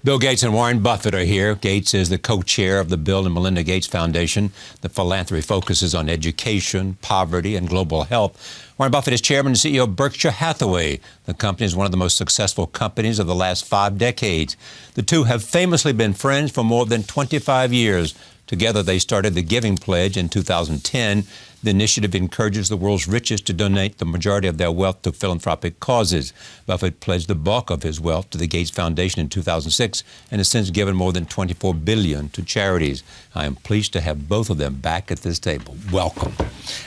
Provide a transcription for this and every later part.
Bill Gates and Warren Buffett are here. Gates is the co-chair of the Bill and Melinda Gates Foundation. The philanthropy focuses on education, poverty, and global health. Warren Buffett is chairman and CEO of Berkshire Hathaway. The company is one of the most successful companies of the last 5 decades. The two have famously been friends for more than 25 years. Together, they started the Giving Pledge in 2010. The initiative encourages the world's richest to donate the majority of their wealth to philanthropic causes. Buffett pledged the bulk of his wealth to the Gates Foundation in 2006 and has since given more than $24 billion to charities. I am pleased to have both of them back at this table. Welcome.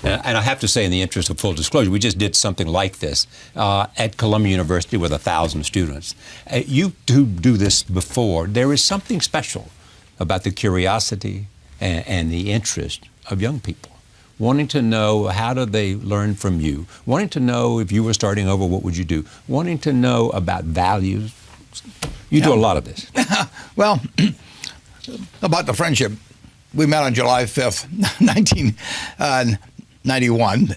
And I have to say, in the interest of full disclosure, we just did something like this at Columbia University with 1,000 students. You do this before. There is something special about the curiosity and the interest of young people, wanting to know how do they learn from you, wanting to know if you were starting over, what would you do, wanting to know about values. You do a lot of this. Well, about the friendship, we met on July 5th, 1991,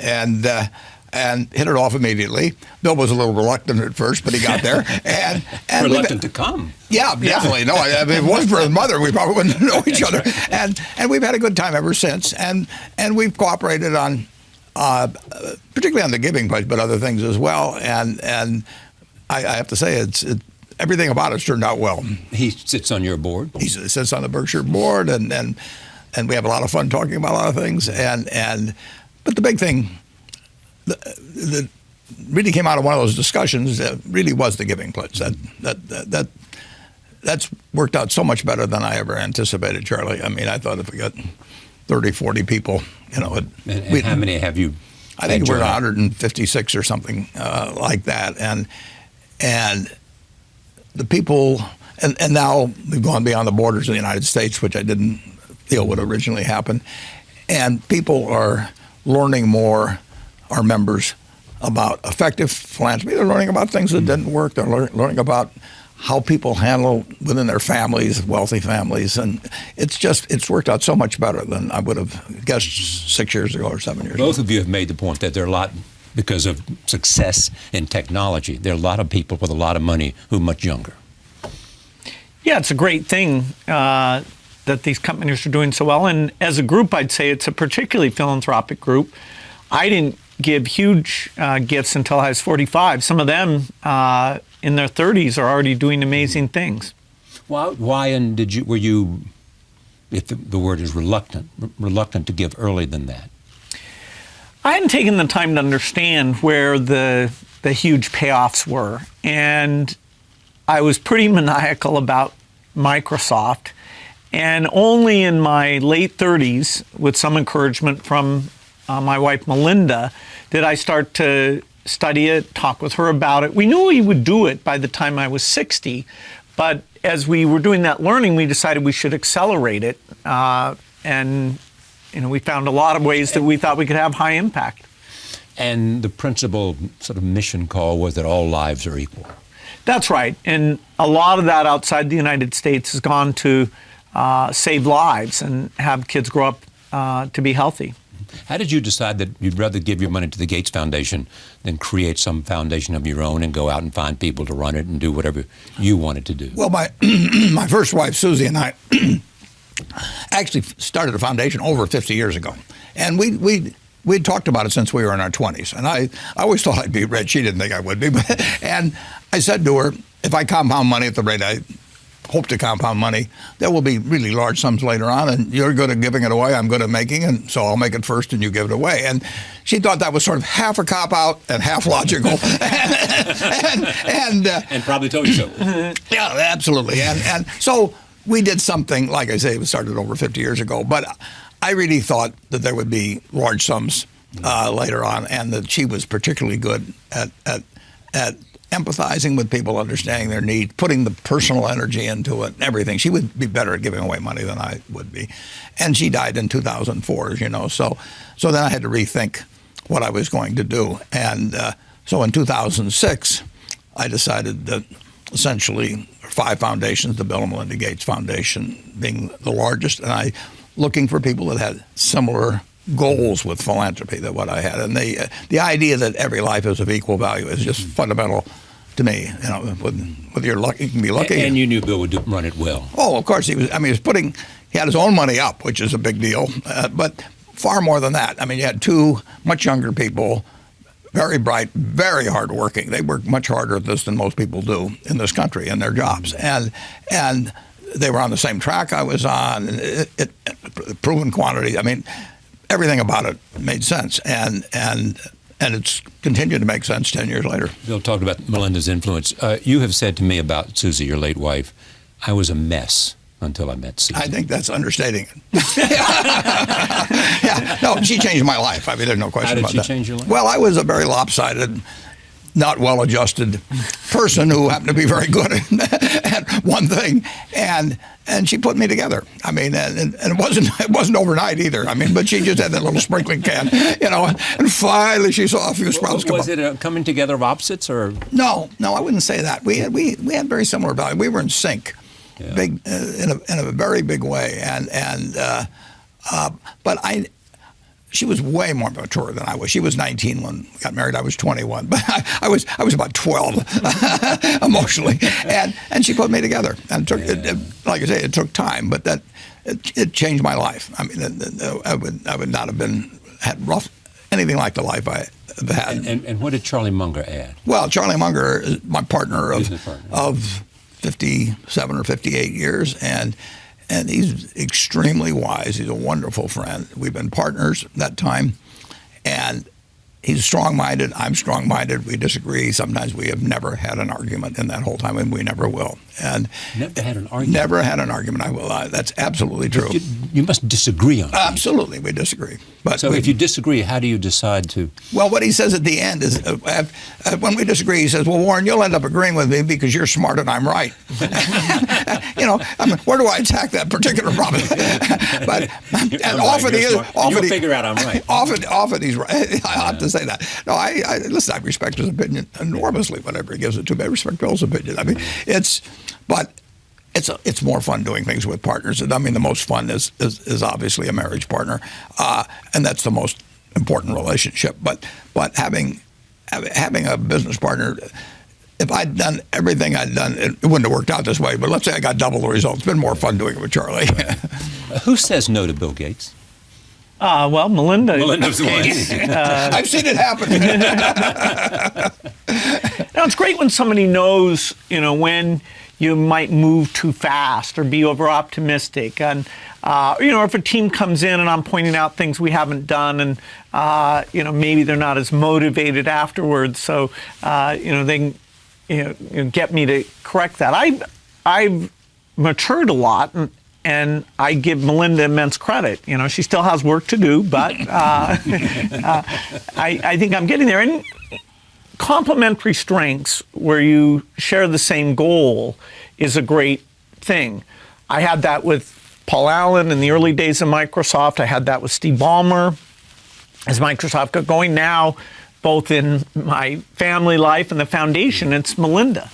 and hit it off immediately. Bill was a little reluctant at first, but he got there. And reluctant to come. Yeah, definitely. No, I mean, if it wasn't for his mother, we probably wouldn't know each other. And we've had a good time ever since. And we've cooperated on, particularly on the Giving Pledge, but other things as well. And I have to say, everything about it's turned out well. He sits on your board. He sits on the Berkshire board, and we have a lot of fun talking about a lot of things. But the big thing that really came out of one of those discussions really was the Giving Pledge. That's worked out so much better than I ever anticipated, Charlie. I mean, I thought if we got 30, 40 people, you know. And how many have you? I think we're 156 or something like that. And the people, and now we've gone beyond the borders of the United States, which I didn't feel would originally happen. And people are learning more, our members, about effective philanthropy. They're learning about things that didn't work. They're learning about how people handle within their families, wealthy families. And it's worked out so much better than I would have guessed 6 years ago or 7 years ago. Both of you have made the point that there are a lot, because of success in technology, there are a lot of people with a lot of money who are much younger. Yeah, it's a great thing that these companies are doing so well. And as a group, I'd say it's a particularly philanthropic group. I didn't give huge gifts until I was 45. Some of them in their 30s are already doing amazing things. Why and were you, if the word is reluctant to give early than that? I hadn't taken the time to understand where the huge payoffs were. And I was pretty maniacal about Microsoft. And only in my late 30s, with some encouragement from my wife, Melinda, did I start to study it, talk with her about it. We knew we would do it by the time I was 60, but as we were doing that learning, we decided we should accelerate it. And we found a lot of ways that we thought we could have high impact. And the principal sort of mission call was that all lives are equal. That's right. And a lot of that outside the United States has gone to save lives and have kids grow up to be healthy. How did you decide that you'd rather give your money to the Gates Foundation than create some foundation of your own and go out and find people to run it and do whatever you wanted to do? Well, my first wife, Susie, and I actually started a foundation over 50 years ago. And we'd talked about it since we were in our 20s. And I always thought I'd be rich. She didn't think I would be. And I said to her, if I compound money at the rate I hope to compound money, there will be really large sums later on, and you're good at giving it away, I'm good at making it, so I'll make it first and you give it away. And she thought that was sort of half a cop-out and half logical. and probably told you so. Yeah, absolutely. And so we did something, like I say, it started over 50 years ago, but I really thought that there would be large sums later on, and that she was particularly good at empathizing with people, understanding their needs, putting the personal energy into it, everything. She would be better at giving away money than I would be. And she died in 2004, as you know. So then I had to rethink what I was going to do. And so in 2006, I decided that essentially 5 foundations, the Bill and Melinda Gates Foundation being the largest, and I looking for people that had similar goals with philanthropy than what I had. And the idea that every life is of equal value is just fundamental to me. Whether you're lucky, you can be lucky. And you knew Bill would run it well. Oh, of course he was. I mean, he had his own money up, which is a big deal. But far more than that. I mean, you had two much younger people, very bright, very hardworking. They work much harder at this than most people do in this country in their jobs, and they were on the same track I was on. It proven quantity. I mean, everything about it made sense, and it's continued to make sense 10 years later. Bill talked about Melinda's influence. You have said to me about Susie, your late wife, I was a mess until I met Susie. I think that's understating it. Yeah, no, she changed my life. I mean, there's no question about that. How did she change your life? Well, I was a very lopsided, not well-adjusted person who happened to be very good at one thing, and she put me together. I mean, and it wasn't overnight either. I mean, but she just had that little sprinkling can, and finally she saw a few sprouts come up. Was it a coming together of opposites, or? No, I wouldn't say that. We had very similar values. We were in sync. Yeah. Big in a very big way, but she was way more mature than I was. She was 19 when we got married. I was 21, but I was about 12 emotionally, and she put me together. And like I say, it took time, but it changed my life. I mean, I would not have had anything like the life I have had. And what did Charlie Munger add? Well, Charlie Munger is my partner of 57 or 58 years, and he's extremely wise. He's a wonderful friend. We've been partners that time, and he's strong-minded. I'm strong-minded. We disagree. Sometimes we have never had an argument in that whole time, and we never will. And never had an argument? Never had an argument. I will. That's absolutely true. You must disagree on it. Absolutely, we disagree. But so if you disagree, how do you decide to? Well, what he says at the end is, when we disagree, he says, well, Warren, you'll end up agreeing with me because you're smart and I'm right. I mean, where do I attack that particular problem? But and often he is. You'll figure out I'm right. Often he's right. I have to say that. No, listen, I respect his opinion enormously, whatever he gives it to me. I respect Bill's opinion. I mean, it's more fun doing things with partners. I mean, the most fun is obviously a marriage partner, and that's the most important relationship. But having a business partner, if I'd done everything I'd done, it wouldn't have worked out this way. But let's say I got double the results. It's been more fun doing it with Charlie. Who says no to Bill Gates? Well, Melinda. Melinda's one. I've seen it happen. Now, it's great when somebody knows, when you might move too fast or be over optimistic, and if a team comes in and I'm pointing out things we haven't done, and maybe they're not as motivated afterwards, so they can get me to correct that. I've matured a lot, and I give Melinda immense credit. She still has work to do, but I think I'm getting there. And complementary strengths where you share the same goal is a great thing. I had that with Paul Allen in the early days of Microsoft. I had that with Steve Ballmer as Microsoft got going. Now, both in my family life and the foundation, it's Melinda.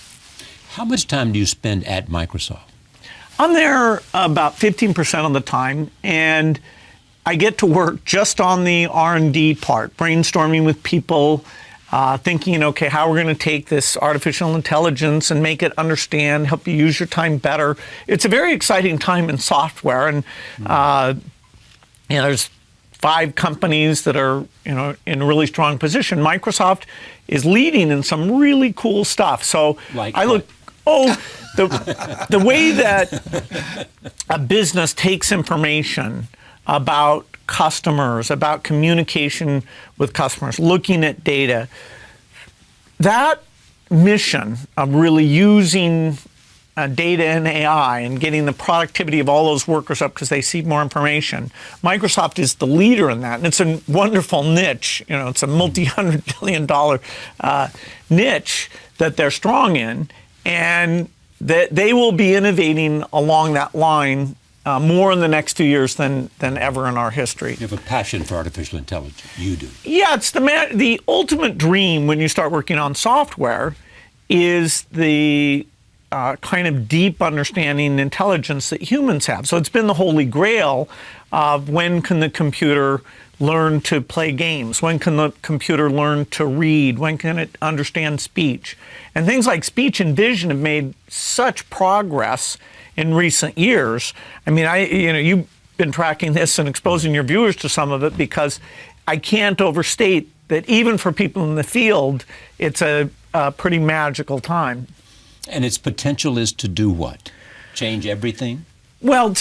How much time do you spend at Microsoft? I'm there about 15% of the time, and I get to work just on the R&D part, brainstorming with people, thinking, okay, how we're going to take this artificial intelligence and make it understand, help you use your time better. It's a very exciting time in software, and there's 5 companies that are in a really strong position. Microsoft is leading in some really cool stuff. So the way that a business takes information about customers, about communication with customers, looking at data, that mission of really using data and AI and getting the productivity of all those workers up because they see more information. Microsoft is the leader in that, and it's a wonderful niche. It's a multi-$100 billion niche that they're strong in, and that they will be innovating along that line more in the next 2 years than ever in our history. You have a passion for artificial intelligence. You do. Yeah, it's the ultimate dream when you start working on software is the kind of deep understanding and intelligence that humans have. So it's been the holy grail of when can the computer learn to play games? When can the computer learn to read? When can it understand speech? And things like speech and vision have made such progress in recent years. I mean, you've been tracking this and exposing your viewers to some of it, because I can't overstate that even for people in the field, it's a pretty magical time. And its potential is to do what? Change everything? Well,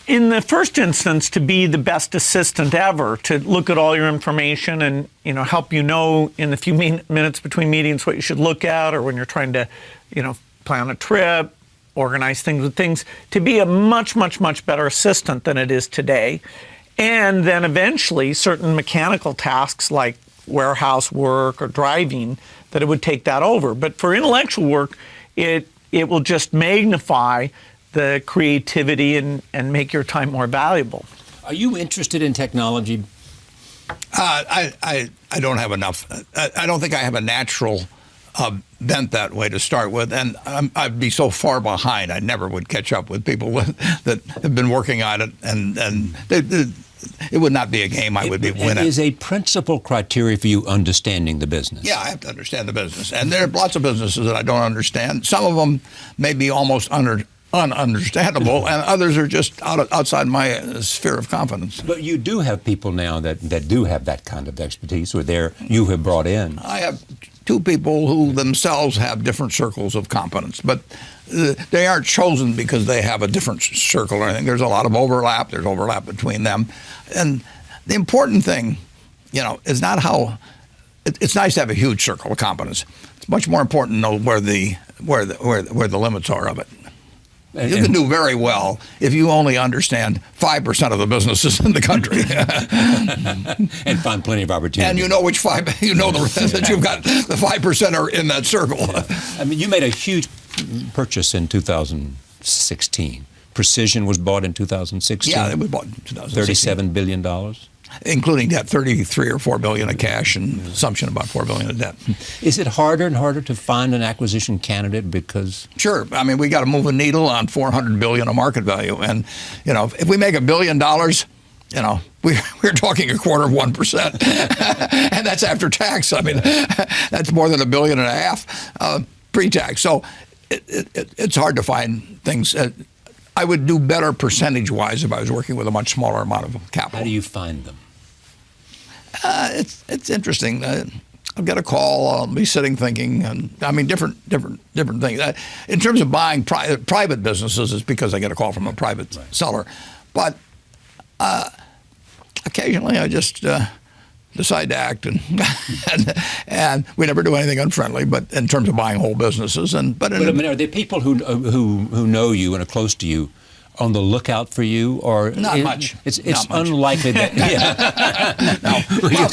in the first instance, to be the best assistant ever, to look at all your information and help in the few minutes between meetings what you should look at, or when you're trying to plan a trip, organize things, to be a much, much, much better assistant than it is today. And then eventually certain mechanical tasks like warehouse work or driving, that it would take that over. But for intellectual work, it will just magnify the creativity and make your time more valuable. Are you interested in technology? I don't have enough. I don't think I have a natural bent that way to start with, and I'd be so far behind. I never would catch up with people that have been working on it, and it would not be a game I would be winning. Is a principal criteria for you understanding the business? Yeah, I have to understand the business, and there are lots of businesses that I don't understand. Some of them may be almost ununderstandable, and others are just outside my sphere of confidence. But you do have people now that do have that kind of expertise, or you have brought in. I have two people who themselves have different circles of competence, but they aren't chosen because they have a different circle or anything. There's a lot of overlap. There's overlap between them. And the important thing, is not how. It's nice to have a huge circle of competence. It's much more important to know where the limits are of it. You can do very well if you only understand 5% of the businesses in the country, and find plenty of opportunities. And you know which 5. That you've got the 5% are in that circle. Yeah. I mean, you made a huge purchase in 2016. Precision was bought in 2016. Yeah, it was bought in 2016. $37 billion. Including debt, 33 or 4 billion of cash and assumption about 4 billion of debt. Is it harder and harder to find an acquisition candidate because? Sure. I mean, we got to move a needle on 400 billion of market value, and if we make $1 billion, we're talking 0.25%, and that's after tax. I mean, that's more than $1.5 billion pre-tax. So it's hard to find things. I would do better percentage-wise if I was working with a much smaller amount of capital. How do you find them? It's interesting. I'll get a call. I'll be sitting thinking, and I mean different things. In terms of buying private businesses, it's because I get a call from a private seller. But occasionally, I just decide to act, and we never do anything unfriendly. But in terms of buying whole businesses, but I mean, are there people who know you and are close to you on the lookout for you, or not much? It's unlikely that. Yeah. No, well,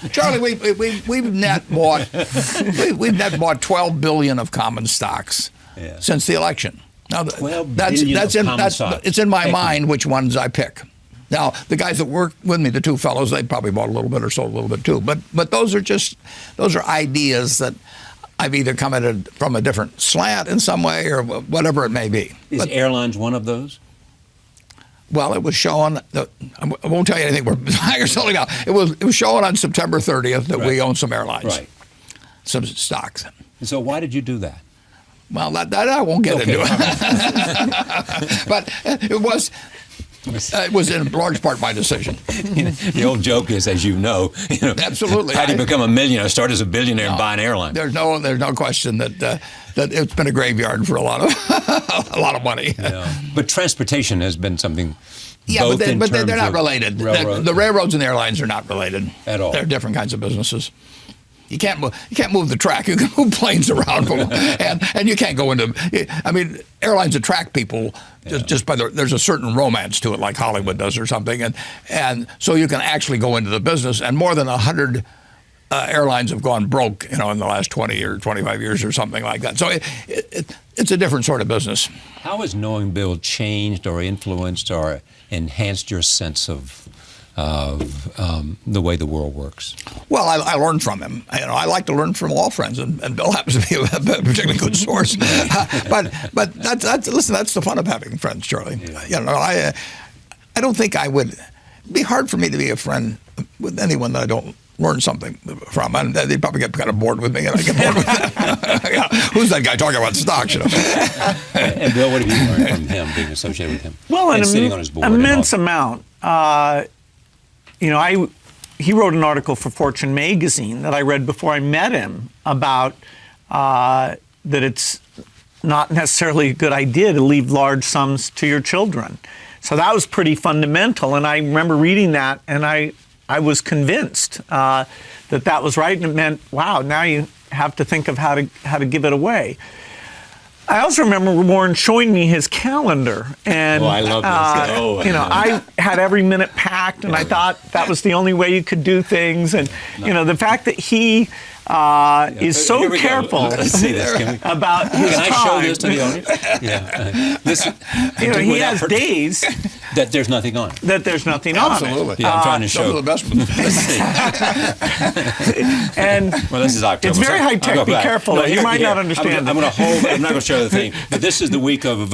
Charlie, we've net bought $12 billion of common stocks since the election. Now it's in my mind which ones I pick. Now, the guys that work with me, the two fellows, they probably bought a little bit or sold a little bit too. But those are ideas that I've either come at it from a different slant in some way or whatever it may be. Is airlines one of those? Well, it was showing. I won't tell you anything. We're selling out. It was showing on September 30th that we own some airlines, some stocks. And so, why did you do that? Well, that I won't get into. But it was. It was in large part my decision. The old joke is, as you know, absolutely. How do you become a millionaire? Start as a billionaire and buy an airline. There's no question that it's been a graveyard for a lot of money. Yeah. But transportation has been something. Yeah, but they're not related. The railroads and the airlines are not related at all. They're different kinds of businesses. You can't move the track. You can move planes around them, and you can't go into. I mean, airlines attract people just by there's a certain romance to it, like Hollywood does or something, and so you can actually go into the business. And more than 100 airlines have gone broke, in the last 20 or 25 years or something like that. So it's a different sort of business. How has knowing Bill changed or influenced or enhanced your sense of of the way the world works? Well, I learned from him. I like to learn from all friends, and Bill happens to be a particularly good source. but that's the fun of having friends, Charlie. Yeah. I don't think I would. It'd be hard for me to be a friend with anyone that I don't learn something from. And they'd probably get kind of bored with me, and I get bored with them. Yeah. Who's that guy talking about stocks? And Bill, what have you learned from him, being associated with him? Well, and sitting on his board immense amount. He wrote an article for Fortune magazine that I read before I met him about that it's not necessarily a good idea to leave large sums to your children. So that was pretty fundamental, and I remember reading that, and I was convinced that was right, and it meant, wow, now you have to think of how to give it away. I also remember Warren showing me his calendar, and I love this. I had every minute packed, and I thought that was the only way you could do things, and the fact that he is so careful about his Can I time. show this to the audience? Yeah. He has days that there's nothing on it. Absolutely. Yeah, I'm trying to show. Some of the best ones. And well, this is October. it's very high tech. Be careful. No, you might not understand. I'm going to hold. I'm not going to show the thing. But this is the week of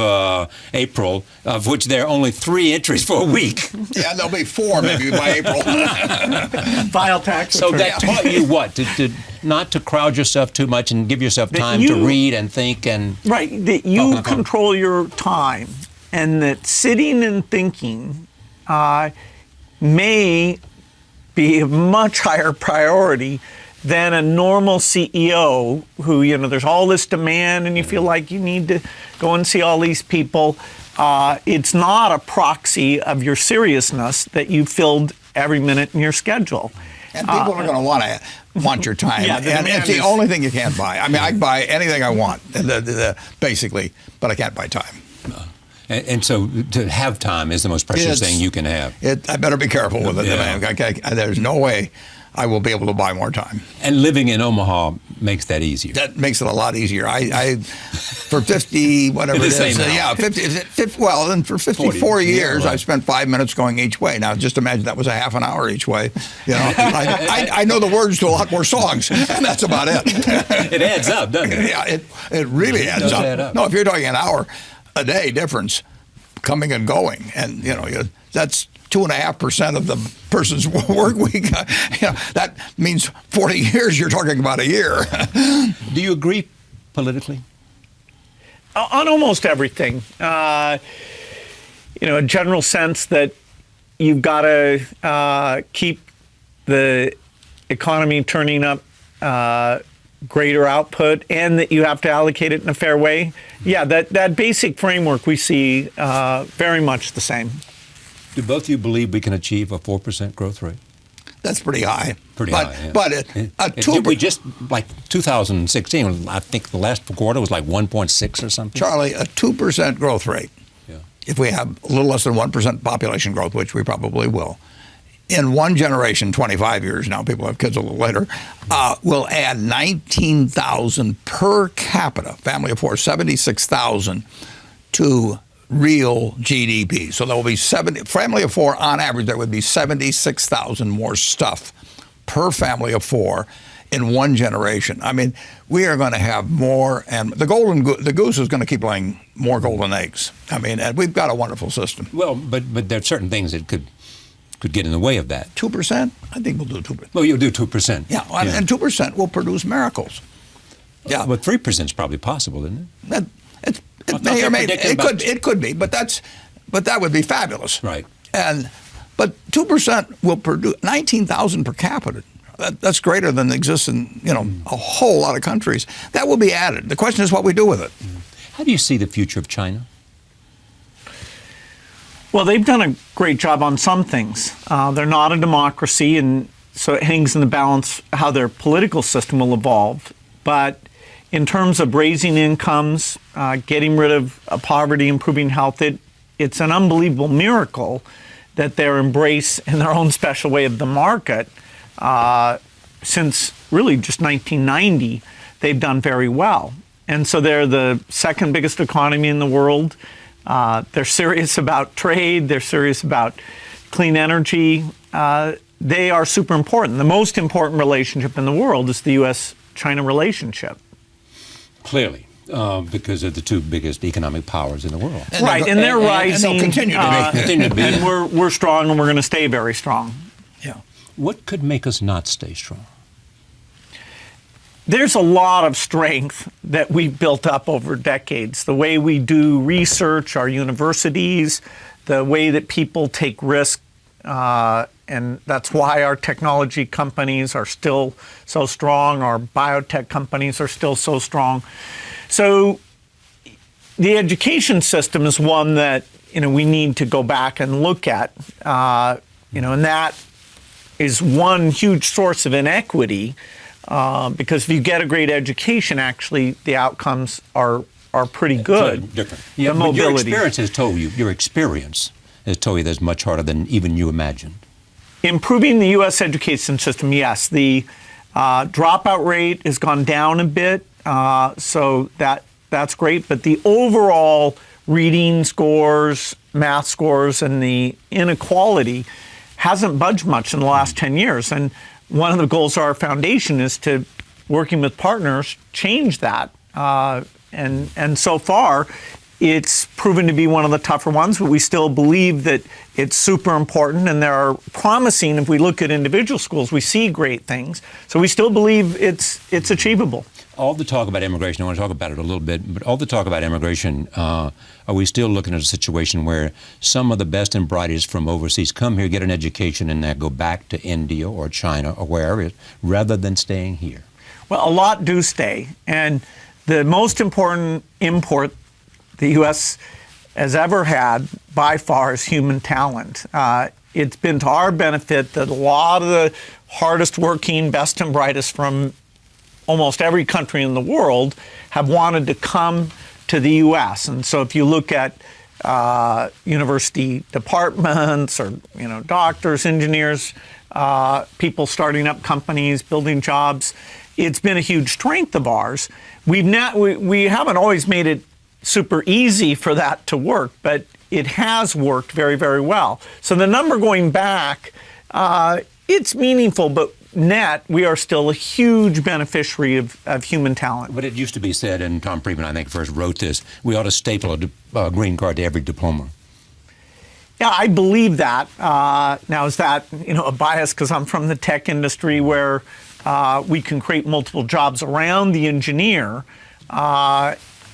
April, of which there are only 3 entries for a week. Yeah, there'll be 4 maybe by April. File tax. So that taught you what? Not to crowd yourself too much and give yourself time to read and think and... Right, that you control your time, and that sitting and thinking may be a much higher priority than a normal CEO who, there's all this demand and you feel like you need to go and see all these people. It's not a proxy of your seriousness that you filled every minute in your schedule. And people are going to want your time. Yeah, and it's the only thing you can't buy. I mean, I can buy anything I want, basically, but I can't buy time. And so to have time is the most precious thing you can have. I better be careful with it. Yeah. There's no way I will be able to buy more time. And living in Omaha makes that easier. That makes it a lot easier. I for 50, whatever it is. 50, well, then for 54 years, I've spent 5 minutes going each way. Now, just imagine that was a half an hour each way. I know the words to a lot more songs, and that's about it. It adds up, doesn't it? Yeah, it really adds up. Add up. No, if you're talking an hour a day difference coming and going, and that's 2.5% of the person's work week. That means 40 years. You're talking about a year. Do you agree politically? On almost everything. A general sense that you've got to keep the economy turning up greater output, and that you have to allocate it in a fair way. Yeah, that basic framework we see very much the same. Do both of you believe we can achieve a 4% growth rate? That's pretty high. High, yeah. But we just, like 2016, I think the last quarter was like 1.6 or something. Charlie, a 2% growth rate, if we have a little less than 1% population growth, which we probably will, in one generation, 25 years now, people have kids a little later, will add 19,000 per capita, family of 4, 76,000 to real GDP. So there will be family of 4 on average, there would be 76,000 more stuff per family of 4 in one generation. I mean, we are going to have more, and the goose is going to keep laying more golden eggs. I mean, and we've got a wonderful system. Well, but there are certain things that could get in the way of that. 2%? I think we'll do 2%. Well, you'll do 2%. Yeah, and 2% will produce miracles. Yeah, but 3% is probably possible, isn't it? It could be, but that would be fabulous. Right. But 2% will produce 19,000 per capita. That's greater than exists in a whole lot of countries. That will be added. The question is what we do with it. How do you see the future of China? Well, they've done a great job on some things. They're not a democracy, and so it hangs in the balance how their political system will evolve. But in terms of raising incomes, getting rid of poverty, improving health, it's an unbelievable miracle that their embrace in their own special way of the market, since really just 1990, they've done very well. And so they're the second biggest economy in the world. They're serious about trade. They're serious about clean energy. they are super important. The most important relationship in the world is the U.S.-China relationship. Clearly. Because they're the two biggest economic powers in the world. Right, and they're rising. And they'll continue to be. And we're strong, and we're going to stay very strong. Yeah. What could make us not stay strong? There's a lot of strength that we've built up over decades. The way we do research, our universities, the way that people take risk, and that's why our technology companies are still so strong. Our biotech companies are still so strong. So the education system is one that we need to go back and look at, and that is one huge source of inequity. Because if you get a great education, actually, the outcomes are pretty good. Different. Yeah, but mobility. Your experience has told you that's much harder than even you imagined. Improving the U.S. education system, yes. The dropout rate has gone down a bit, so that's great. But the overall reading scores, math scores, and the inequality hasn't budged much in the last 10 years. And one of the goals of our foundation is to, working with partners, change that. And so far, it's proven to be one of the tougher ones, but we still believe that it's super important, and there are promising, if we look at individual schools, we see great things. So we still believe it's achievable. All the talk about immigration, I want to talk about it a little bit, but all the talk about immigration, are we still looking at a situation where some of the best and brightest from overseas come here, get an education, and then go back to India or China or wherever it is, rather than staying here? Well, a lot do stay. And the most important import the U.S. has ever had, by far, is human talent. It's been to our benefit that a lot of the hardest working, best and brightest from almost every country in the world have wanted to come to the U.S. And so if you look at university departments or doctors, engineers, people starting up companies, building jobs, it's been a huge strength of ours. We haven't always made it super easy for that to work, but it has worked very, very well. So the number going back, it's meaningful, but net, we are still a huge beneficiary of human talent. But it used to be said, and Tom Friedman, I think, first wrote this, we ought to staple a green card to every diploma. Yeah, I believe that. Now, is that a bias because I'm from the tech industry where we can create multiple jobs around the engineer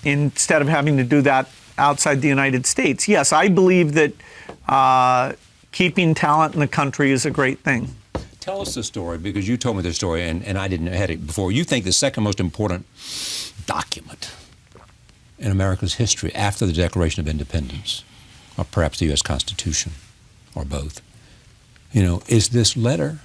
instead of having to do that outside the United States? Yes, I believe that keeping talent in the country is a great thing. Tell us the story, because you told me the story, and I didn't have it before. You think the second most important document in America's history after the Declaration of Independence, or perhaps the U.S. Constitution, or both, is this letter?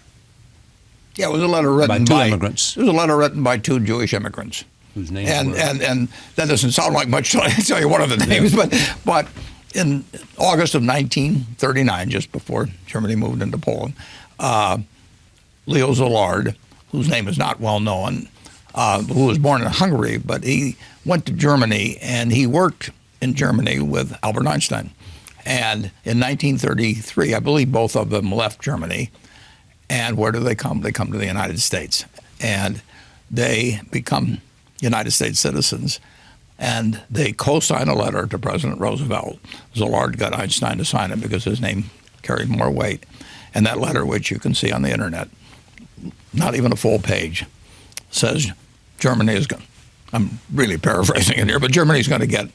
Yeah, it was a letter written by two immigrants. It was a letter written by two Jewish immigrants. Whose names and, were? And that doesn't sound like much till I tell you one of the names, but in August of 1939, just before Germany moved into Poland, Leo Szilard, whose name is not well known, who was born in Hungary, but he went to Germany and he worked in Germany with Albert Einstein. And in 1933, I believe both of them left Germany. And where do they come? They come to the United States. And they become United States citizens. And they co-sign a letter to President Roosevelt. Szilard got Einstein to sign it because his name carried more weight. And that letter, which you can see on the internet, not even a full page, says Germany is going, I'm really paraphrasing it here, but Germany's going to get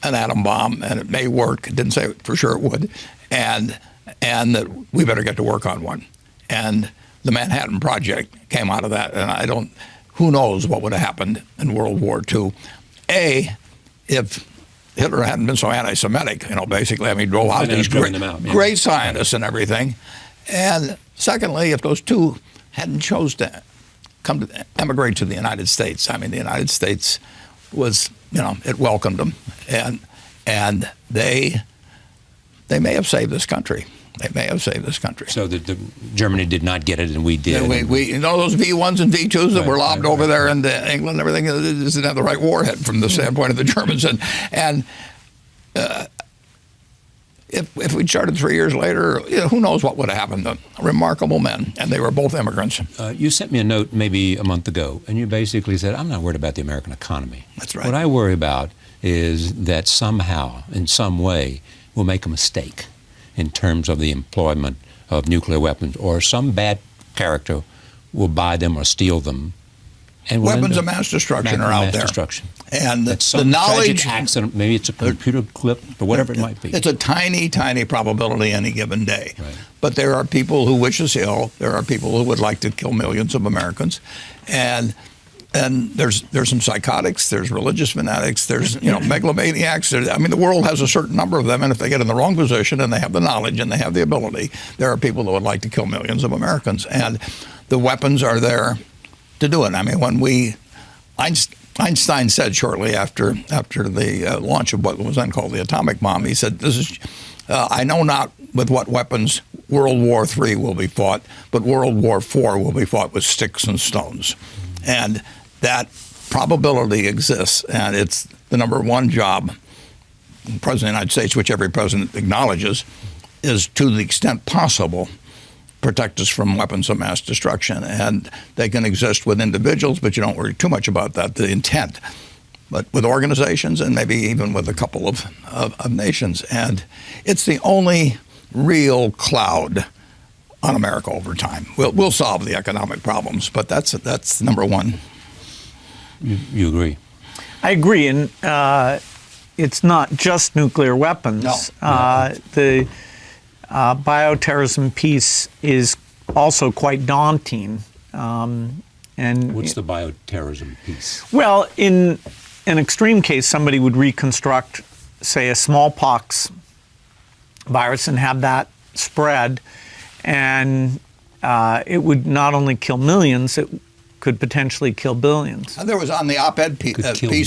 an atom bomb, and it may work. It didn't say for sure it would, and that we better get to work on one. And the Manhattan Project came out of that, and who knows what would have happened in World War II. If Hitler hadn't been so anti-Semitic, basically, he drove out these great scientists and everything. And secondly, if those two hadn't chose to emigrate to the United States, the United States was, it welcomed them, and they may have saved this country. They may have saved this country. So Germany did not get it, and we did. Yeah, we those V1s and V2s that were lobbed over there into England and everything, didn't have the right warhead from the standpoint of the Germans. And if we'd started 3 years later, who knows what would have happened. Remarkable men, and they were both immigrants. You sent me a note maybe a month ago, and you basically said, I'm not worried about the American economy. That's right. What I worry about is that somehow, in some way, we'll make a mistake in terms of the employment of nuclear weapons, or some bad character will buy them or steal them. And Weapons of mass destruction are out there. Destruction. And That's the some knowledge, tragic accident, maybe it's a computer clip, or whatever it might be. It's a tiny, tiny probability any given day. Right. But there are people who wish us ill. There are people who would like to kill millions of Americans, and there's some psychotics. There's religious fanatics. There's megalomaniacs. I mean, the world has a certain number of them, and if they get in the wrong position and they have the knowledge and they have the ability, there are people that would like to kill millions of Americans, and the weapons are there to do it. I mean, Einstein said shortly after the launch of what was then called the atomic bomb, he said, I know not with what weapons World War III will be fought, but World War IV will be fought with sticks and stones. And that probability exists, and it's the number one job the President of the United States, which every president acknowledges, is to the extent possible protect us from weapons of mass destruction. And they can exist with individuals, but you don't worry too much about that, the intent. But with organizations and maybe even with a couple of nations. And it's the only real cloud on America over time. We'll solve the economic problems, but that's number one. You agree? I agree, and it's not just nuclear weapons. No. The bioterrorism piece is also quite daunting. And what's the bioterrorism piece? Well, in an extreme case, somebody would reconstruct, say, a smallpox virus and have that spread, and it would not only kill millions, it could potentially kill billions. There was on the op-ed piece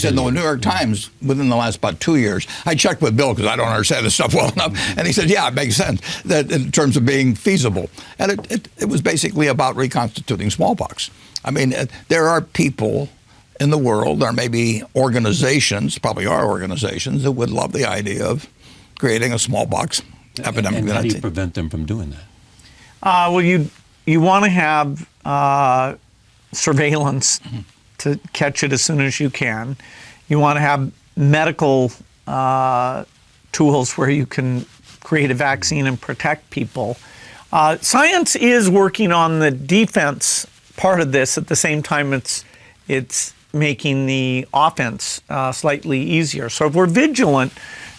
in the New York Times within the last about 2 years. I checked with Bill because I don't understand this stuff well enough, and he said, yeah, it makes sense that in terms of being feasible. And it was basically about reconstituting smallpox. I mean, there are people in the world, or maybe organizations, probably are organizations, that would love the idea of creating a smallpox epidemic. And how do you prevent them from doing that? Well, you want to have surveillance to catch it as soon as you can. You want to have medical tools where you can create a vaccine and protect people. Science is working on the defense part of this. At the same time, it's making the offense slightly easier. So if we're vigilant,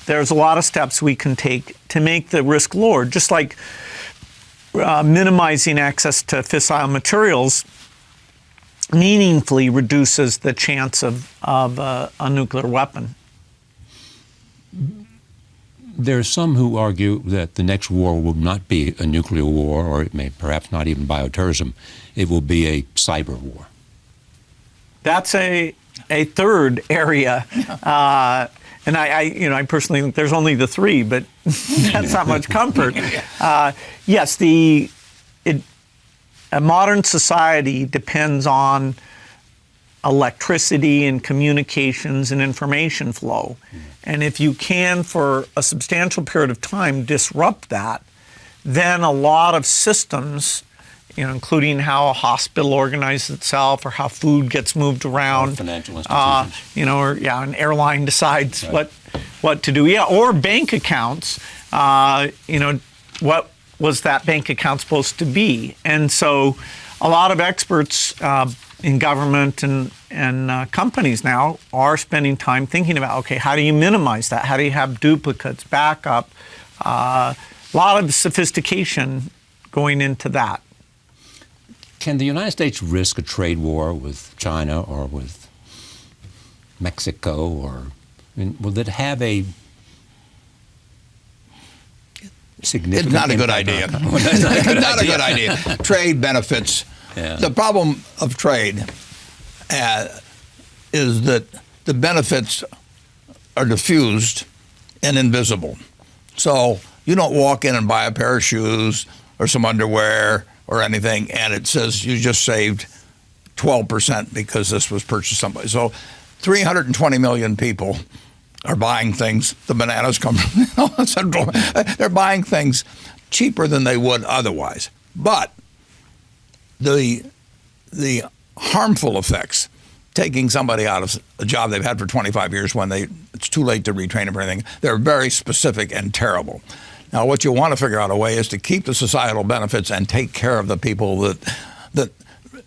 there's a lot of steps we can take to make the risk lower, just like minimizing access to fissile materials meaningfully reduces the chance of a nuclear weapon. There are some who argue that the next war will not be a nuclear war, or it may perhaps not even bioterrorism. It will be a cyber war. That's a third area. And I personally think there's only the three, but that's not much comfort. Yes, a modern society depends on electricity and communications and information flow. And if you can, for a substantial period of time, disrupt that, then a lot of systems, including how a hospital organizes itself or how food gets moved around, or financial institutions, or an airline decides what to do, or bank accounts, what was that bank account supposed to be? And so a lot of experts in government and companies now are spending time thinking about, okay, how do you minimize that? How do you have duplicates, backup? A lot of sophistication going into that. Can the United States risk a trade war with China or with Mexico? Will it have a significant It's not a good idea. Not a good idea. Trade benefits. Yeah. The problem of trade is that the benefits are diffused and invisible. So you don't walk in and buy a pair of shoes or some underwear or anything, and it says you just saved 12% because this was purchased somebody. So 320 million people are buying things. The bananas come from Central. They're buying things cheaper than they would otherwise. But the harmful effects, taking somebody out of a job they've had for 25 years when it's too late to retrain them for anything, they're very specific and terrible. Now, what you want to figure out a way is to keep the societal benefits and take care of the people that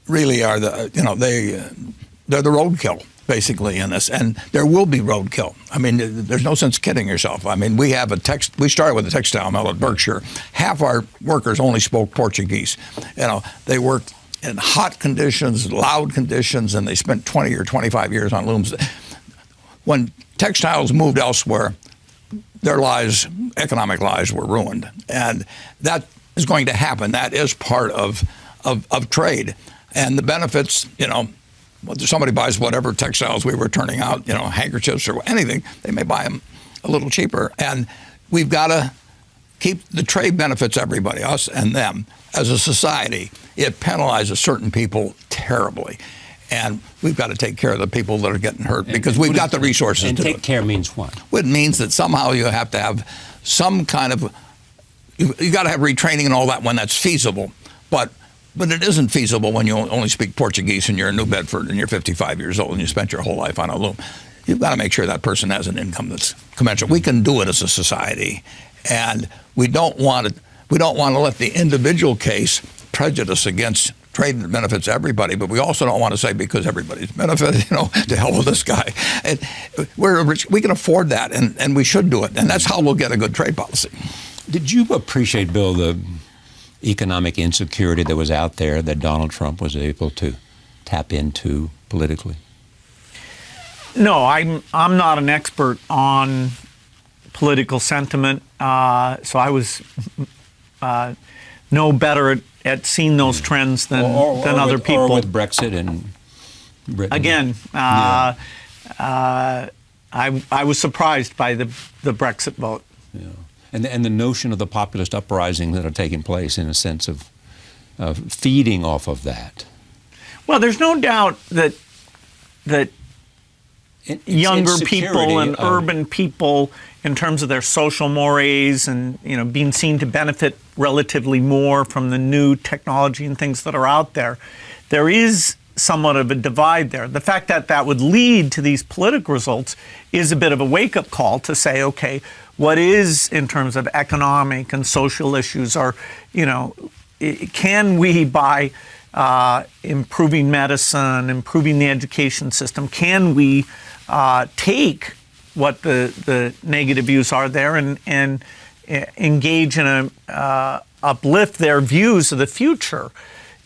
really are they're the roadkill, basically, in this. And there will be roadkill. I mean, there's no sense kidding yourself. I mean, we started with a textile mill at Berkshire. Half our workers only spoke Portuguese. They worked in hot conditions, loud conditions, and they spent 20 or 25 years on looms. When textiles moved elsewhere, their lives, economic lives, were ruined. And that is going to happen. That is part of trade. And the benefits, somebody buys whatever textiles we were turning out, handkerchiefs or anything, they may buy them a little cheaper. And we've got to keep the trade benefits everybody, us and them. As a society, it penalizes certain people terribly. And we've got to take care of the people that are getting hurt because we've got the resources to do it. And take care means what? Well, it means that somehow you have to have some kind of, you got to have retraining and all that when that's feasible. But it isn't feasible when you only speak Portuguese and you're in New Bedford and you're 55 years old and you spent your whole life on a loom. You've got to make sure that person has an income that's commensurate. We can do it as a society, and we don't want to let the individual case prejudice against trade that benefits everybody, but we also don't want to say because everybody's benefited, to hell with this guy. And we're rich, we can afford that, and we should do it, and that's how we'll get a good trade policy. Did you appreciate, Bill, the economic insecurity that was out there that Donald Trump was able to tap into politically? No, I'm not an expert on political sentiment, so I was no better at seeing those trends than other people. Or with Brexit and Britain. Again, I was surprised by the Brexit vote. Yeah. And the notion of the populist uprisings that are taking place, in a sense of feeding off of that. Well, there's no doubt that younger people and urban people, in terms of their social mores and being seen to benefit relatively more from the new technology and things that are out there, there is somewhat of a divide there. The fact that that would lead to these political results is a bit of a wake-up call to say, okay, what is, in terms of economic and social issues, or can we, by improving medicine, improving the education system, can we take what the negative views are there and engage in uplift their views of the future?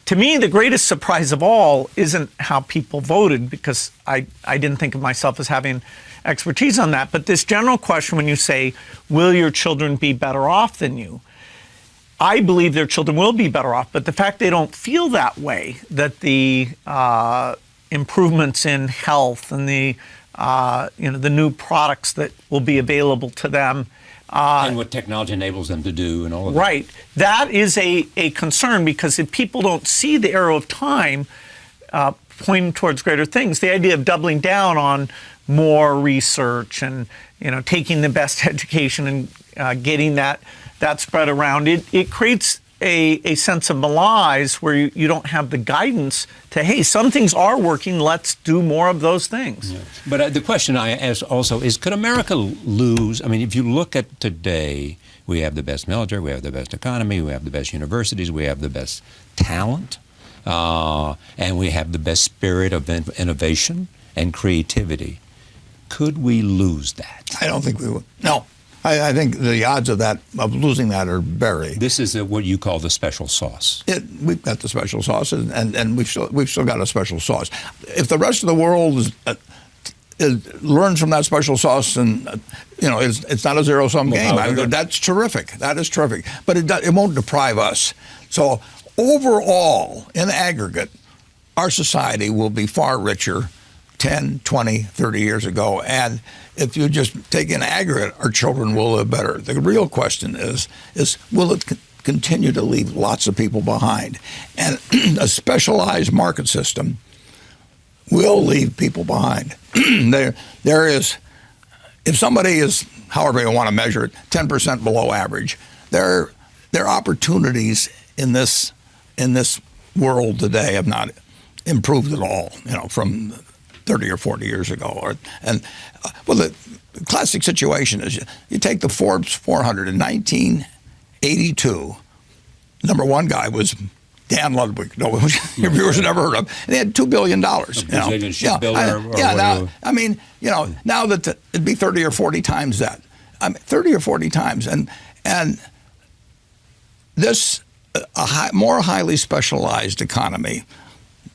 To me, the greatest surprise of all isn't how people voted, because I didn't think of myself as having expertise on that. But this general question, when you say, will your children be better off than you? I believe their children will be better off, but the fact they don't feel that way, that the improvements in health and the new products that will be available to them, and what technology enables them to do and all of that. Right. That is a concern, because if people don't see the arrow of time pointing towards greater things, the idea of doubling down on more research and taking the best education and getting that spread around, it creates a sense of malaise where you don't have the guidance to, hey, some things are working, let's do more of those things. Yeah. But the question I ask also is, could America lose? I mean, if you look at today, we have the best military, we have the best economy, we have the best universities, we have the best talent, and we have the best spirit of innovation and creativity. Could we lose that? I don't think we would. No. I think the odds of losing that are very. This is what you call the special sauce. We've got the special sauce, and we've still got a special sauce. If the rest of the world learns from that special sauce, and it's not a zero-sum game. That's terrific. That is terrific. But it won't deprive us. So overall, in aggregate, our society will be far richer 10, 20, 30 years ago. And if you just take in aggregate, our children will live better. The real question is will it continue to leave lots of people behind? And a specialized market system will leave people behind. There is, if somebody is, however you want to measure it, 10% below average, their opportunities in this world today have not improved at all, from 30 or 40 years ago. The classic situation is you take the Forbes 400 in 1982. Number one guy was Dan Ludwig. No, your viewers have never heard of. And he had $2 billion. Brazilian shipbuilder. Now that it'd be 30 or 40 times that. 30 or 40 times, and this more highly specialized economy,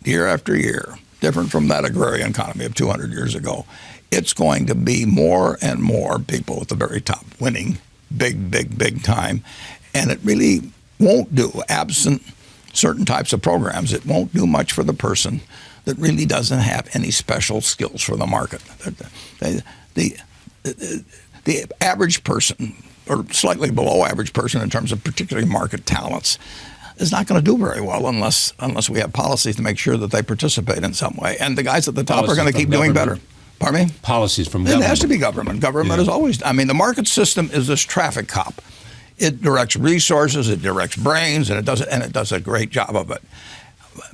year after year, different from that agrarian economy of 200 years ago. It's going to be more and more people at the very top winning big time, and it really won't do, absent certain types of programs, it won't do much for the person that really doesn't have any special skills for the market. The average person, or slightly below average person in terms of particularly market talents, is not going to do very well unless we have policies to make sure that they participate in some way. And the guys at the top are going to keep doing better. Pardon me? Policies from government. It has to be government. Government is always, the market system is this traffic cop. It directs resources, it directs brains, and it does a great job of it.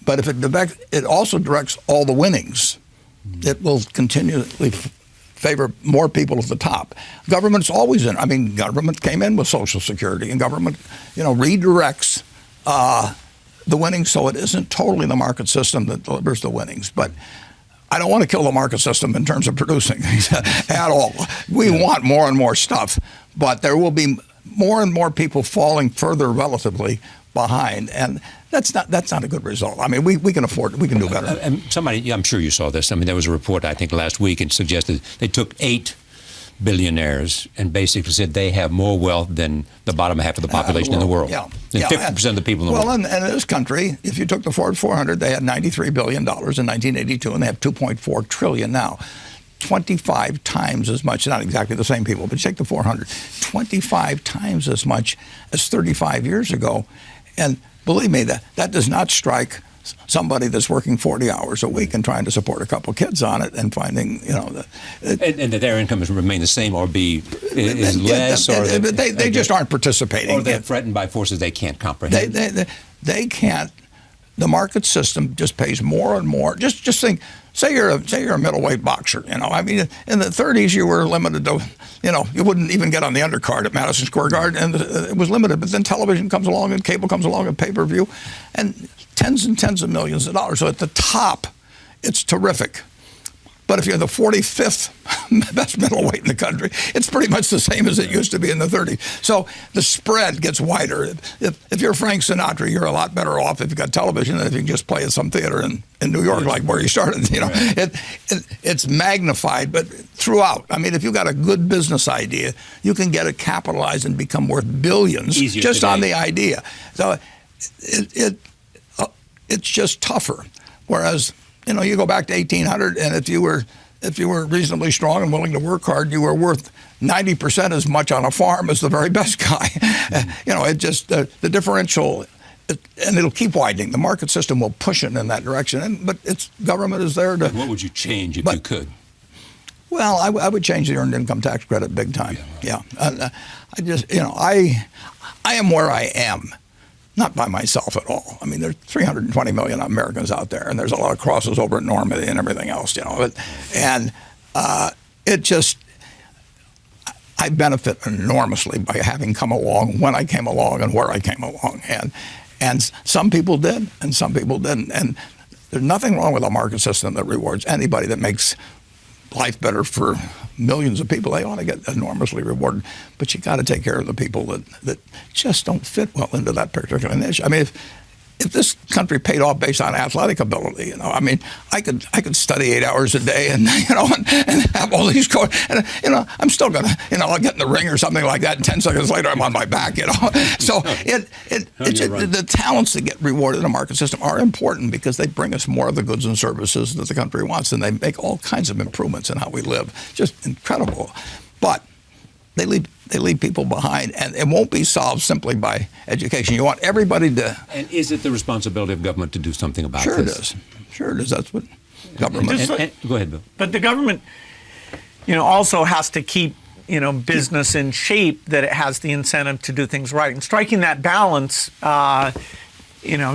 But if it also directs all the winnings, it will continually favor more people at the top. Government's always government came in with Social Security, and government, redirects the winnings, so it isn't totally the market system that delivers the winnings. But I don't want to kill the market system in terms of producing at all. We want more and more stuff, but there will be more and more people falling further relatively behind, and that's not a good result. We can afford it. We can do better. And somebody, I'm sure you saw this. There was a report, I think, last week, and suggested they took 8 billionaires and basically said they have more wealth than the bottom half of the population in the world. Yeah. And 50% of the people in the world. Well, and in this country, if you took the Forbes 400, they had $93 billion in 1982, and they have $2.4 trillion now. 25 times as much, not exactly the same people, but you take the 400, 25 times as much as 35 years ago. And believe me, that does not strike somebody that's working 40 hours a week and trying to support a couple kids on it and finding, and that their income has remained the same or is less, or they just aren't participating. Or they're threatened by forces they can't comprehend. They can't. The market system just pays more and more. Just think. Say you're a middleweight boxer. In the 30s you were limited to, you wouldn't even get on the undercard at Madison Square Garden, and it was limited. But then television comes along, and cable comes along, and pay-per-view, and tens of millions of dollars. So at the top, it's terrific. But if you're the 45th best middleweight in the country, it's pretty much the same as it used to be in the 30s. So the spread gets wider. If you're Frank Sinatra, you're a lot better off if you've got television than if you can just play at some theater in New York, like where you started. It's magnified, but throughout. If you've got a good business idea, you can get it capitalized and become worth billions just on the idea. So it's just tougher. Whereas, you go back to 1800, and if you were reasonably strong and willing to work hard, you were worth 90% as much on a farm as the very best guy. It just the differential, and it'll keep widening. The market system will push it in that direction. But government is there to. What would you change if you could? Well, I would change the earned income tax credit big time. Yeah. I am where I am. Not by myself at all. There's 320 million Americans out there, and there's a lot of crosses over at Normandy and everything else, I benefit enormously by having come along when I came along and where I came along, and some people did, and some people didn't. And there's nothing wrong with a market system that rewards anybody that makes life better for millions of people. They ought to get enormously rewarded, but you got to take care of the people that just don't fit well into that particular niche. If this country paid off based on athletic ability, I could study 8 hours a day and have all these and I'm still gonna I'll get in the ring or something like that, and 10 seconds later I'm on my back. So the talents that get rewarded in a market system are important because they bring us more of the goods and services that the country wants, and they make all kinds of improvements in how we live. Just incredible, but they leave people behind, and it won't be solved simply by education. You want everybody to. And is it the responsibility of government to do something about this? Sure it is. Sure it is. That's what government. Go ahead, Bill. But the government, also has to keep, business in shape, that it has the incentive to do things right. And striking that balance,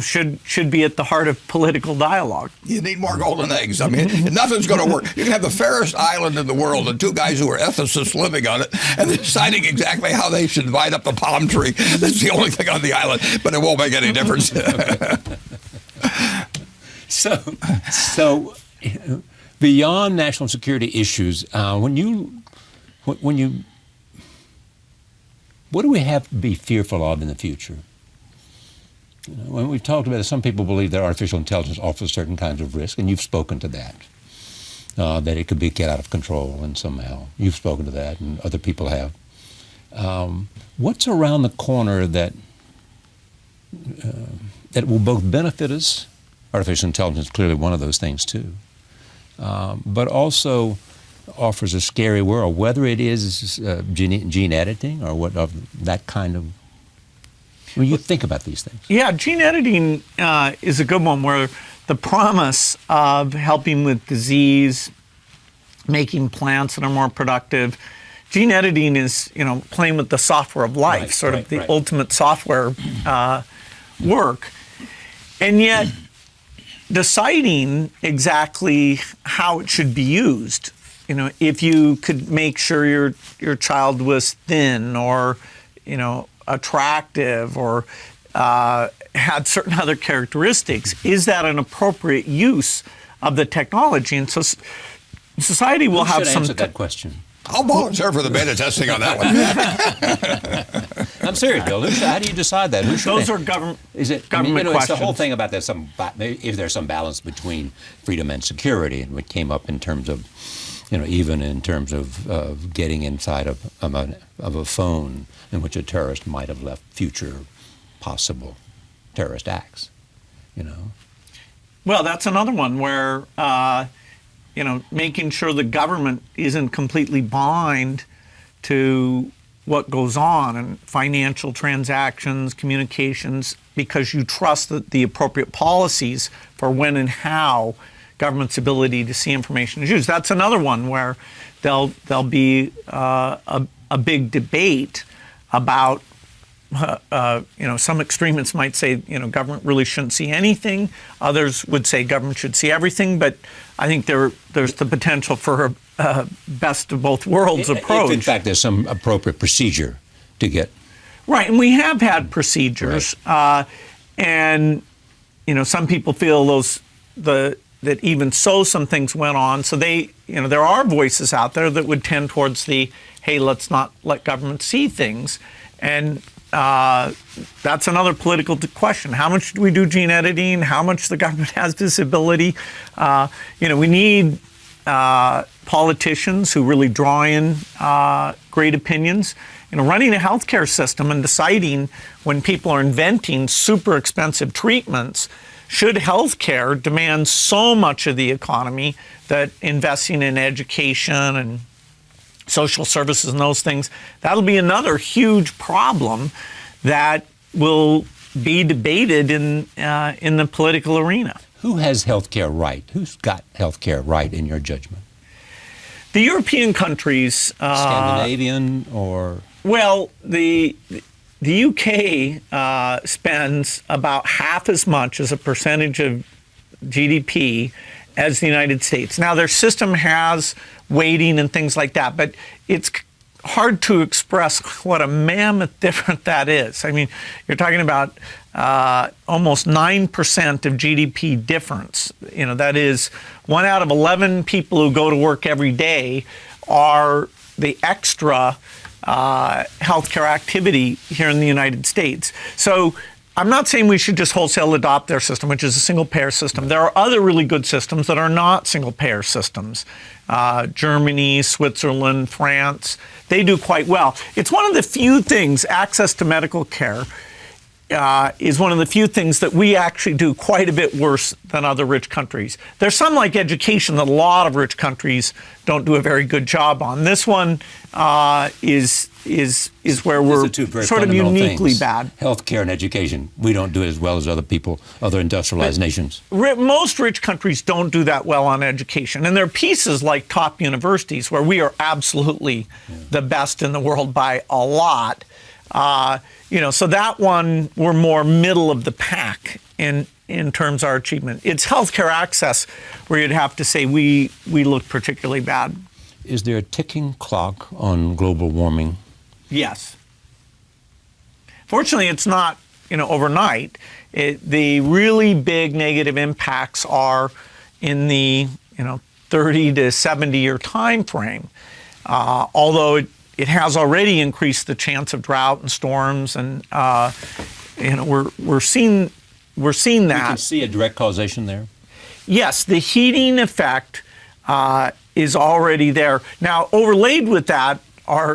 should be at the heart of political dialogue. You need more golden eggs. I mean, nothing's going to work. You can have the fairest island in the world and two guys who are ethicists living on it and deciding exactly how they should divide up the palm tree. That's the only thing on the island, but it won't make any difference. So beyond national security issues, what do we have to be fearful of in the future? When we've talked about it, some people believe that artificial intelligence offers certain kinds of risk, and you've spoken to that, that it could get out of control, and somehow you've spoken to that, and other people have. What's around the corner that will both benefit us? Artificial intelligence is clearly one of those things too, but also offers a scary world, whether it is gene editing or what of that kind of. When you think about these things. Yeah, gene editing is a good one, where the promise of helping with disease, making plants that are more productive. Gene editing is, playing with the software of life, the ultimate software work. And yet, deciding exactly how it should be used, if you could make sure your child was thin or, attractive or had certain other characteristics, is that an appropriate use of the technology? And so society will have some. Answer that question. I'll volunteer for the beta testing on that one. I'm serious, Bill. How do you decide that? Those are government. Is it government questions? It's the whole thing about if there's some balance between freedom and security, and what came up in terms of, even in terms of getting inside of a phone in which a terrorist might have left future possible terrorist acts, Well, that's another one where, making sure the government isn't completely blind to what goes on in financial transactions, communications, because you trust that the appropriate policies for when and how government's ability to see information is used. That's another one where there'll be a big debate about, some extremists might say, government really shouldn't see anything. Others would say government should see everything. But I think there's the potential for a best of both worlds approach. If in fact there's some appropriate procedure to get. Right, and we have had procedures, and some people feel that even so some things went on. So there are voices out there that would tend towards hey, let's not let government see things. And that's another political question. How much do we do gene editing? How much the government has this ability? We need politicians who really draw in great opinions. Running a healthcare system and deciding when people are inventing super expensive treatments, should healthcare demand so much of the economy that investing in education and social services and those things, that'll be another huge problem that will be debated in the political arena. Who has healthcare right? Who's got healthcare right in your judgment? The European countries. Scandinavian or? Well, the UK spends about half as much as a percentage of GDP as the United States. Now, their system has weighting and things like that, but it's hard to express what a mammoth difference that is. I mean, you're talking about almost 9% of GDP difference. That is 1 out of 11 people who go to work every day are the extra healthcare activity here in the United States. So I'm not saying we should just wholesale adopt their system, which is a single-payer system. There are other really good systems that are not single-payer systems. Germany, Switzerland, France, they do quite well. It's one of the few things, access to medical care. is one of the few things that we actually do quite a bit worse than other rich countries. There's some, like education, that a lot of rich countries don't do a very good job on. This one is where we're sort of uniquely bad. Healthcare and education, we don't do it as well as other people, other industrialized nations. Most rich countries don't do that well on education. And there are pieces like top universities where we are absolutely the best in the world by a lot. So that one, we're more middle of the pack in terms of our achievement. It's healthcare access where you'd have to say we look particularly bad. Is there a ticking clock on global warming? Yes. Fortunately, it's not overnight. The really big negative impacts are in the 30 to 70 year time frame. Although it has already increased the chance of drought and storms, and we're seeing that. You can see a direct causation there. Yes, the heating effect is already there. Now, overlaid with that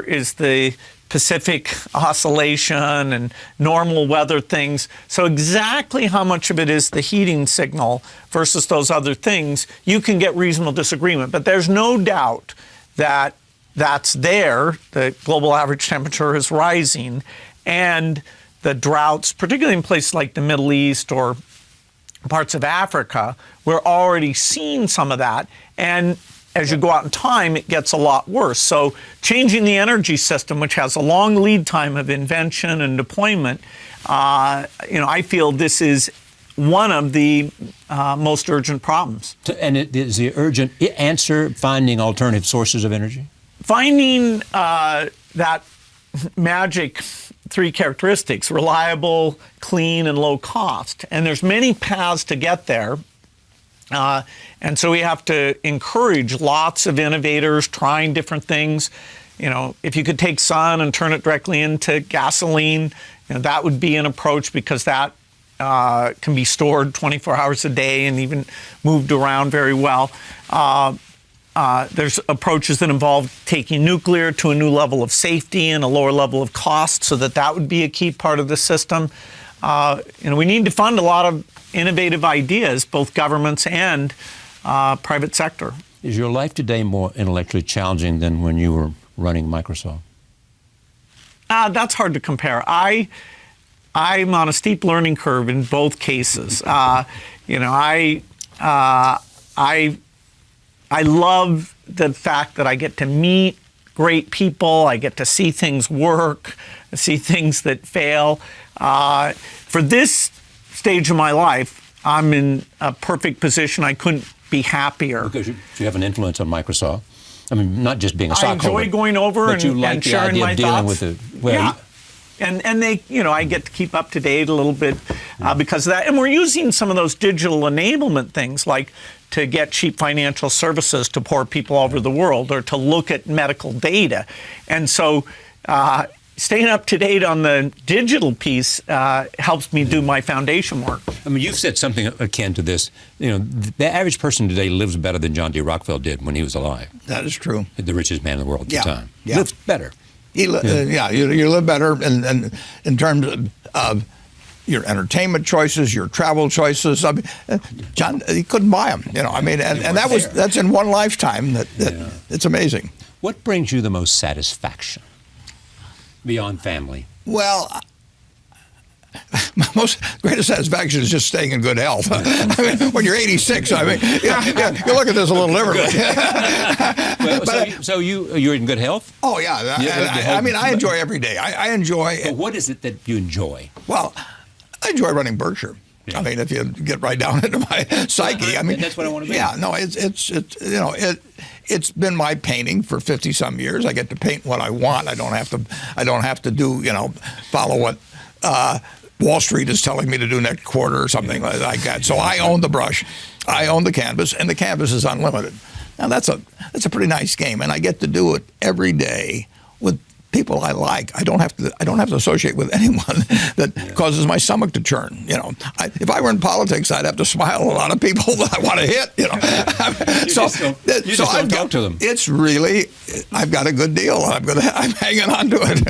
is the Pacific oscillation and normal weather things. So exactly how much of it is the heating signal versus those other things, you can get reasonable disagreement. But there's no doubt that that's there. The global average temperature is rising, and the droughts, particularly in places like the Middle East or parts of Africa, we're already seeing some of that. And as you go out in time, it gets a lot worse. So changing the energy system, which has a long lead time of invention and deployment, I feel this is one of the most urgent problems. And is the urgent answer finding alternative sources of energy? Finding that magic three characteristics: reliable, clean, and low cost. And there's many paths to get there. And so we have to encourage lots of innovators trying different things. If you could take sun and turn it directly into gasoline, that would be an approach, because that can be stored 24 hours a day and even moved around very well. There's approaches that involve taking nuclear to a new level of safety and a lower level of cost, so that would be a key part of the system. We need to fund a lot of innovative ideas, both governments and private sector. Is your life today more intellectually challenging than when you were running Microsoft? That's hard to compare. I'm on a steep learning curve in both cases. I love the fact that I get to meet great people. I get to see things work, see things that fail. For this stage of my life, I'm in a perfect position. I couldn't be happier. Because you have an influence on Microsoft. I mean, not just being a stockholder. I enjoy going over and sharing my thoughts. Yeah. And they, I get to keep up to date a little bit because of that. And we're using some of those digital enablement things, like to get cheap financial services to poor people all over the world, or to look at medical data. And so staying up to date on the digital piece helps me do my foundation work. I mean, you've said something akin to this. The average person today lives better than John D. Rockefeller did when he was alive. That is true. The richest man in the world at the time. Yeah. Lives better. You live better in terms of your entertainment choices, your travel choices. I mean, John, he couldn't buy them. And that's in one lifetime. It's amazing. What brings you the most satisfaction beyond family? Well, my greatest satisfaction is just staying in good health. I mean, when you're 86, you look at this a little differently. So you're in good health? Oh yeah. I enjoy every day. I enjoy. But what is it that you enjoy? Well, I enjoy running Berkshire. Yeah. I mean, if you get right down into my psyche, that's what I want to be. Yeah, no, it's been my painting for 50-some years. I get to paint what I want. I don't have to do follow what Wall Street is telling me to do next quarter or something like that. So I own the brush, I own the canvas, and the canvas is unlimited. Now that's a pretty nice game, and I get to do it every day with people I like. I don't have to associate with anyone that causes my stomach to churn. You know, if I were in politics, I'd have to smile at a lot of people that I want to hit. You know, you just don't talk to them. It's really, I've got a good deal. I'm hanging on to it.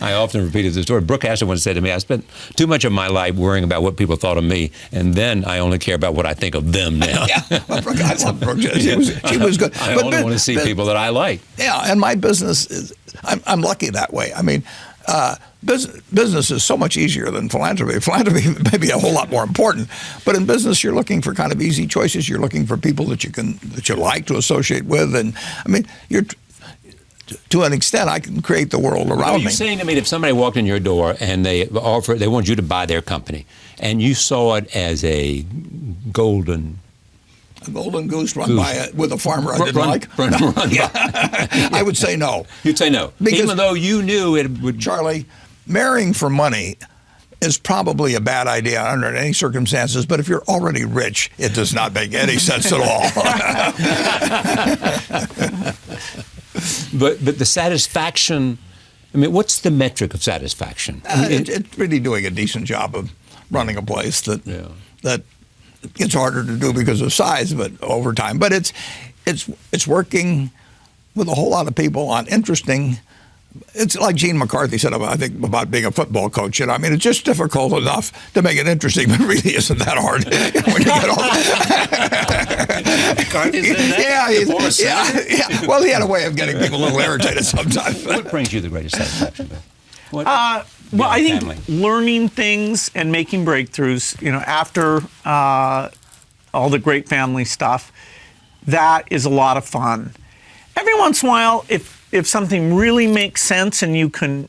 I often repeated the story. Brooke Astor once said to me, "I spent too much of my life worrying about what people thought of me, and then I only care about what I think of them now." Yeah, well, Brooke, I love Brooke. She was good. I only want to see people that I like. Yeah, and my business is, I'm lucky that way. I mean, business is so much easier than philanthropy. Philanthropy may be a whole lot more important, but in business, you're looking for kind of easy choices. You're looking for people that you like to associate with, and I mean, to an extent, I can create the world around me. You're saying to me, if somebody walked in your door and they want you to buy their company, and you saw it as a golden goose run by with a farmer I didn't like. I would say no. You'd say no, because even though you knew it would. Charlie, marrying for money is probably a bad idea under any circumstances, but if you're already rich, it does not make any sense at all. But the satisfaction, I mean, what's the metric of satisfaction? It's really doing a decent job of running a place that it's harder to do because of size, but over time. But it's working with a whole lot of people on interesting. It's like Gene McCarthy said about being a football coach. You know, I mean, it's just difficult enough to make it interesting, but it really isn't that hard when you get McCarthy said that? Yeah. Well, he had a way of getting people a little irritated sometimes. What brings you the greatest satisfaction, Bill? Well, I think learning things and making breakthroughs, you know, after all the great family stuff, that is a lot of fun. Every once in a while, if something really makes sense and you can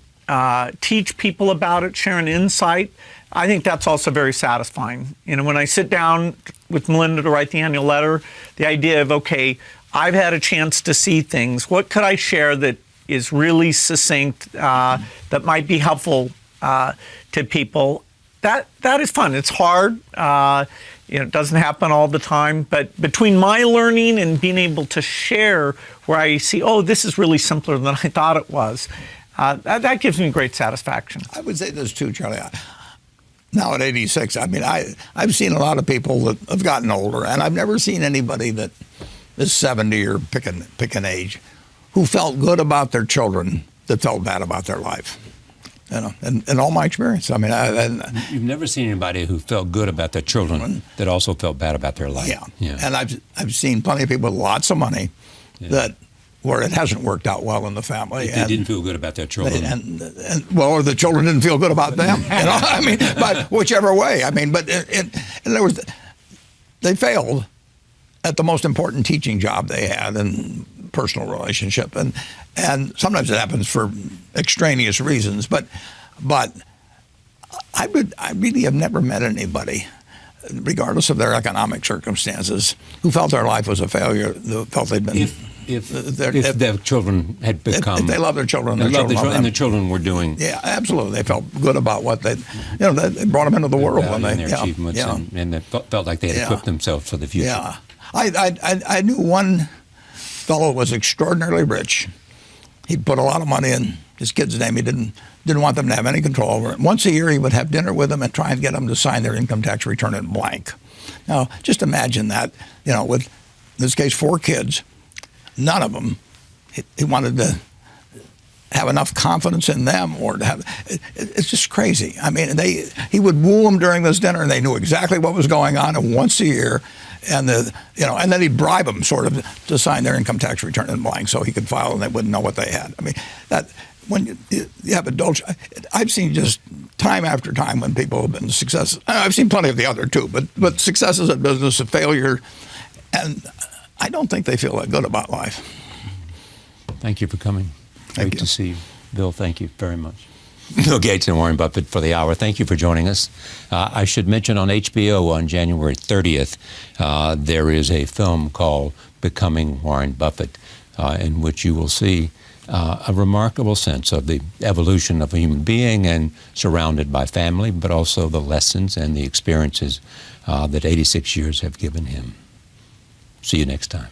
teach people about it, share an insight, I think that's also very satisfying. You know, when I sit down with Melinda to write the annual letter, the idea of, okay, I've had a chance to see things. What could I share that is really succinct, that might be helpful to people? That is fun. It's hard. You know, it doesn't happen all the time. But between my learning and being able to share where I see, oh, this is really simpler than I thought it was, that gives me great satisfaction. I would say this too, Charlie. Now at 86, I mean, I've seen a lot of people that have gotten older, and I've never seen anybody that is 70 or pick an age who felt good about their children that felt bad about their life. You know, in all my experience. I mean, you've never seen anybody who felt good about their children that also felt bad about their life. Yeah. And I've seen plenty of people with lots of money where it hasn't worked out well in the family. They didn't feel good about their children. Or the children didn't feel good about them. You know, I mean, but whichever way. I mean, but they failed at the most important teaching job they had in personal relationship, and sometimes it happens for extraneous reasons. But I really have never met anybody, regardless of their economic circumstances, who felt their life was a failure. Who felt they'd been if their children had become if they love their children, and the children were doing. Yeah, absolutely. They felt good about what they brought them into the world when they their achievements and they felt like they had equipped themselves for the future. Yeah, I knew one fellow was extraordinarily rich. He'd put a lot of money in his kid's name. He didn't want them to have any control over it. Once a year, he would have dinner with them and try and get them to sign their income tax return in blank. Now, just imagine that, you know, with, in this case, 4 kids, none of them, he wanted to have enough confidence in them or to have, it's just crazy. I mean, he would woo them during this dinner and they knew exactly what was going on, and once a year, and then he'd bribe them sort of to sign their income tax return in blank so he could file and they wouldn't know what they had. I mean, that when you have adults, I've seen just time after time when people have been successes. I've seen plenty of the other too, but successes at business, a failure, and I don't think they feel that good about life. Thank you for coming. Thank Great you. to see you. Bill, thank you very much. Bill Gates and Warren Buffett for the hour. Thank you for joining us. I should mention on HBO on January 30th, there is a film called Becoming Warren Buffett, in which you will see a remarkable sense of the evolution of a human being and surrounded by family, but also the lessons and the experiences that 86 years have given him. See you next time.